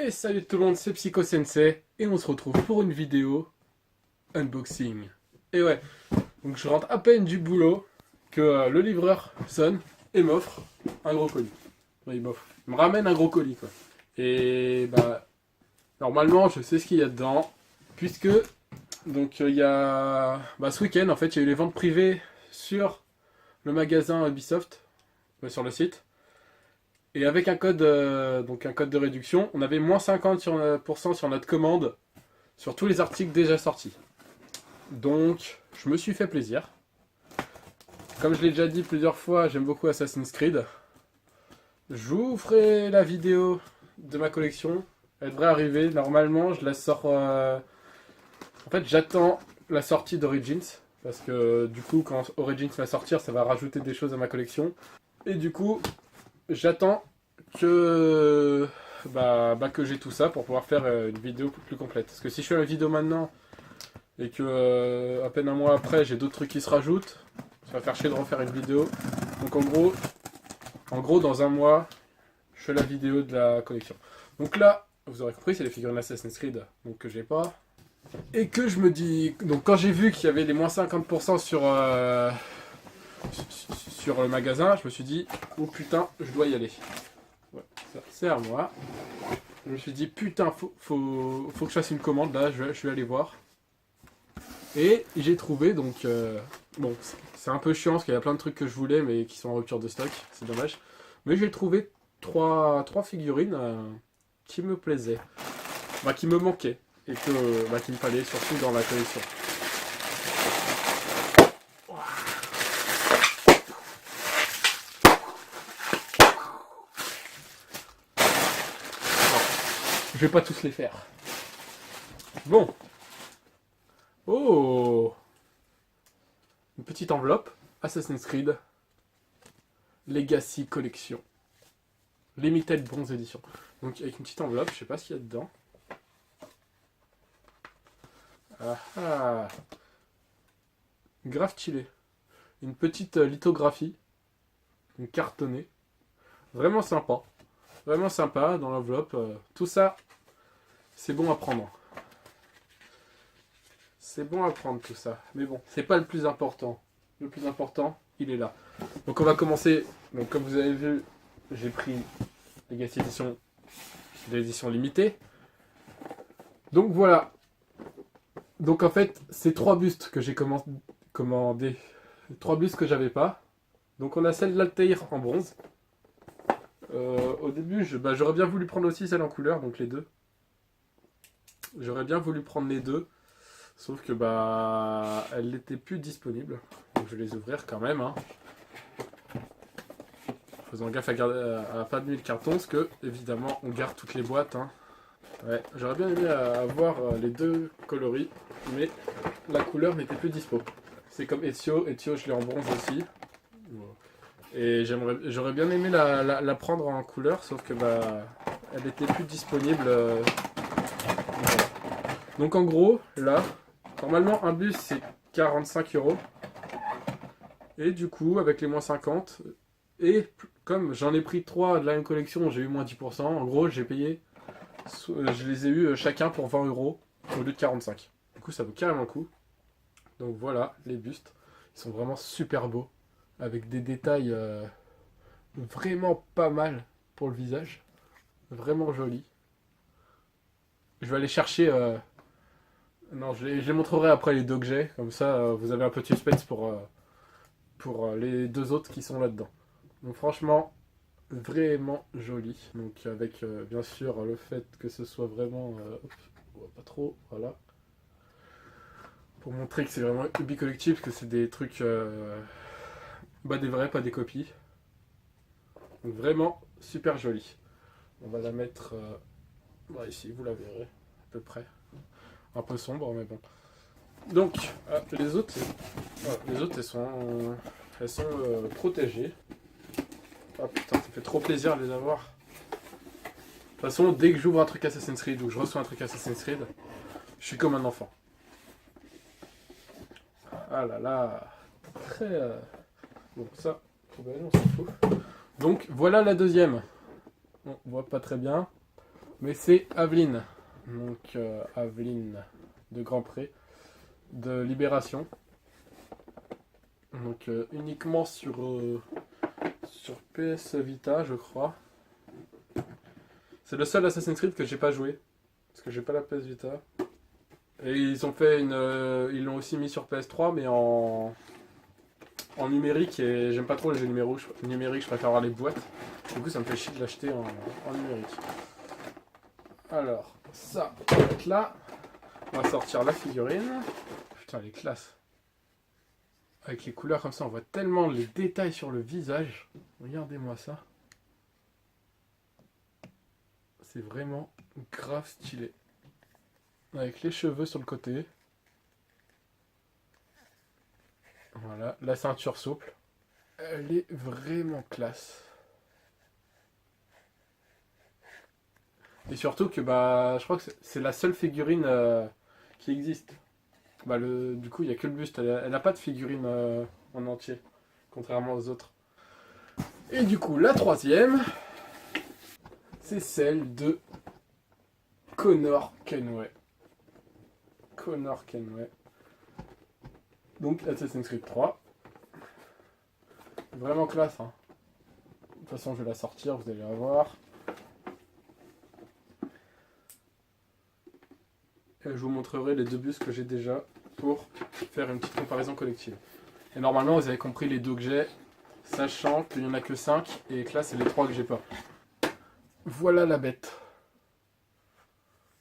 Et salut tout le monde, c'est Psycho Sensei et on se retrouve pour une vidéo unboxing. Et ouais, donc je rentre à peine du boulot que le livreur sonne et m'offre un gros colis. Ouais, il me ramène un gros colis quoi. Et bah normalement je sais ce qu'il y a dedans puisque donc il y a ce week-end en fait il y a eu les ventes privées sur le magasin Ubisoft, sur le site. Et avec un code, donc un code de réduction, on avait moins 50% sur notre commande sur tous les articles déjà sortis. Donc, je me suis fait plaisir. Comme je l'ai déjà dit plusieurs fois, j'aime beaucoup Assassin's Creed. Je vous ferai la vidéo de ma collection. Elle devrait arriver. Normalement, je la sors... En fait, j'attends la sortie d'Origins. Parce que du coup, quand Origins va sortir, ça va rajouter des choses à ma collection. Et du coup, j'attends que que j'ai tout ça pour pouvoir faire une vidéo plus complète. Parce que si je fais une vidéo maintenant et que à peine un mois après j'ai d'autres trucs qui se rajoutent, ça va faire chier de refaire une vidéo. Donc en gros dans un mois, je fais la vidéo de la collection. Donc là, vous aurez compris, c'est les figurines Assassin's Creed donc que j'ai pas. Et que je me dis, donc quand j'ai vu qu'il y avait les moins 50% sur le magasin, je me suis dit, oh putain, je dois y aller. Ouais, c'est à moi. Je me suis dit, putain, faut que je fasse une commande, là, je vais aller voir. Et j'ai trouvé, donc, bon, c'est un peu chiant, parce qu'il y a plein de trucs que je voulais, mais qui sont en rupture de stock, c'est dommage. Mais j'ai trouvé trois figurines qui me plaisaient, qui me manquaient, et qu'il me fallait, surtout dans la collection. Je vais pas tous les faire. Bon. Oh, une petite enveloppe. Assassin's Creed. Legacy Collection. Limited Bronze Edition. Donc avec une petite enveloppe, je sais pas ce qu'il y a dedans. Ah ah. Grave stylé. Une petite lithographie. Une cartonnée. Vraiment sympa. Vraiment sympa dans l'enveloppe. Tout ça, c'est bon à prendre. C'est bon à prendre tout ça. Mais bon, c'est pas le plus important. Le plus important, il est là. Donc on va commencer. Donc comme vous avez vu, j'ai pris Legacy Edition de l'édition limitée. Donc voilà. Donc en fait, c'est 3 bustes que j'ai commandé. 3 bustes que j'avais pas. Donc on a celle d'Altair en bronze. Au début, j'aurais bien voulu prendre aussi celle en couleur, donc les deux. J'aurais bien voulu prendre les deux. Sauf que elle n'était plus disponible. Donc je vais les ouvrir quand même. Hein. Faisant gaffe à pas abîmer le carton, parce que évidemment on garde toutes les boîtes. Hein. Ouais, j'aurais bien aimé avoir les deux coloris, mais la couleur n'était plus dispo. C'est comme Ezio, je l'ai en bronze aussi. Et j'aurais bien aimé la prendre en couleur, sauf que elle n'était plus disponible. Voilà. Donc en gros, là, normalement un bus c'est 45 €. Et du coup, avec les moins 50, et comme j'en ai pris 3 de la même collection, j'ai eu moins 10%. En gros, j'ai payé, je les ai eu chacun pour 20 € au lieu de 45. Du coup, ça vaut carrément le coup. Donc voilà, les bustes. Ils sont vraiment super beaux. Avec des détails vraiment pas mal pour le visage. Vraiment joli. Je vais aller chercher... Non, je les montrerai après les deux que j'ai. Comme ça, vous avez un peu de suspense pour les deux autres qui sont là-dedans. Donc franchement, vraiment joli. Donc avec bien sûr le fait que ce soit vraiment... pas trop, voilà. Pour montrer que c'est vraiment Ubi Collectif, que c'est des trucs... des vrais, pas des copies. Donc vraiment super joli. On va la mettre ici, vous la verrez à peu près. Un peu sombre, mais bon. Donc, les autres, elles sont protégées. Ah putain, ça fait trop plaisir de les avoir. De toute façon, dès que j'ouvre un truc Assassin's Creed ou que je reçois un truc Assassin's Creed, je suis comme un enfant. Ah là là, très... Bon, ça, on s'en fout. Donc, voilà la deuxième. On voit pas très bien. Mais c'est Aveline. Donc Aveline de Grand Pré, de Libération. Donc uniquement sur PS Vita, je crois. C'est le seul Assassin's Creed que j'ai pas joué. Parce que j'ai pas la PS Vita. Et ils ont fait ils l'ont aussi mis sur PS3, mais en numérique. Et j'aime pas trop les jeux numériques, je préfère avoir les boîtes. Du coup, ça me fait chier de l'acheter en numérique. Alors, ça, on va mettre là. On va sortir la figurine. Putain, elle est classe. Avec les couleurs comme ça, on voit tellement les détails sur le visage. Regardez-moi ça. C'est vraiment grave stylé. Avec les cheveux sur le côté. Voilà, la ceinture souple. Elle est vraiment classe. Et surtout que je crois que c'est la seule figurine qui existe. Du coup, il n'y a que le buste. Elle n'a pas de figurine en entier, contrairement aux autres. Et du coup, la troisième, c'est celle de Connor Kenway. Connor Kenway. Donc, Assassin's Creed 3. Vraiment classe, hein. De toute façon, je vais la sortir, vous allez la voir. Et je vous montrerai les 2 bustes que j'ai déjà pour faire une petite comparaison collective. Et normalement, vous avez compris les 2 que j'ai, sachant qu'il n'y en a que 5 et que là, c'est les 3 que j'ai pas. Voilà la bête.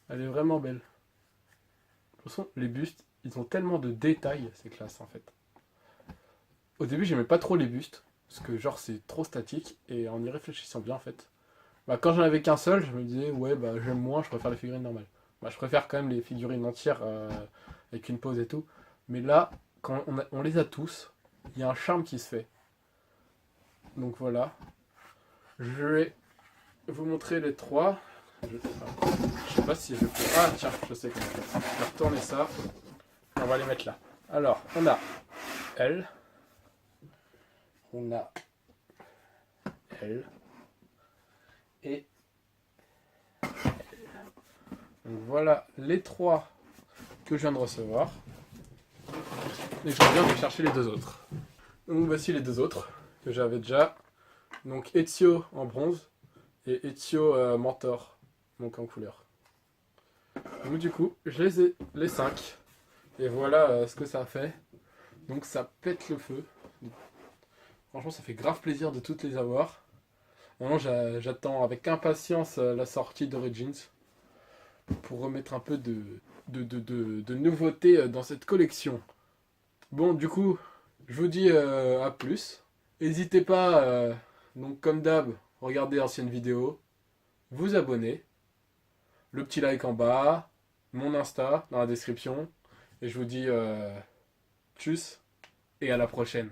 Elle est vraiment belle. De toute façon, les bustes, ils ont tellement de détails, c'est classe en fait. Au début, j'aimais pas trop les bustes, parce que genre c'est trop statique, et en y réfléchissant bien en fait, quand j'en avais qu'un seul, je me disais ouais j'aime moins, je préfère les figurines normales. Je préfère quand même les figurines entières avec une pose et tout, mais là, quand on les a tous, il y a un charme qui se fait. Donc voilà, je vais vous montrer les 3. Je sais pas si je peux... Ah tiens, je sais comment faire. Je vais retourner ça, on va les mettre là. Alors, on a elle. On a elle et elle. Donc voilà les 3 que je viens de recevoir. Et je reviens de chercher les 2 autres. Donc voici les 2 autres que j'avais déjà. Donc Ezio en bronze et Ezio Mentor, donc en couleur. Donc du coup, je les ai les 5. Et voilà ce que ça fait. Donc ça pète le feu. Franchement, ça fait grave plaisir de toutes les avoir. Maintenant, j'attends avec impatience la sortie d'Origins pour remettre un peu de nouveautés dans cette collection. Bon, du coup, je vous dis à plus. N'hésitez pas, donc comme d'hab, regardez l'ancienne vidéo, vous abonner, le petit like en bas, mon Insta dans la description. Et je vous dis tchuss et à la prochaine.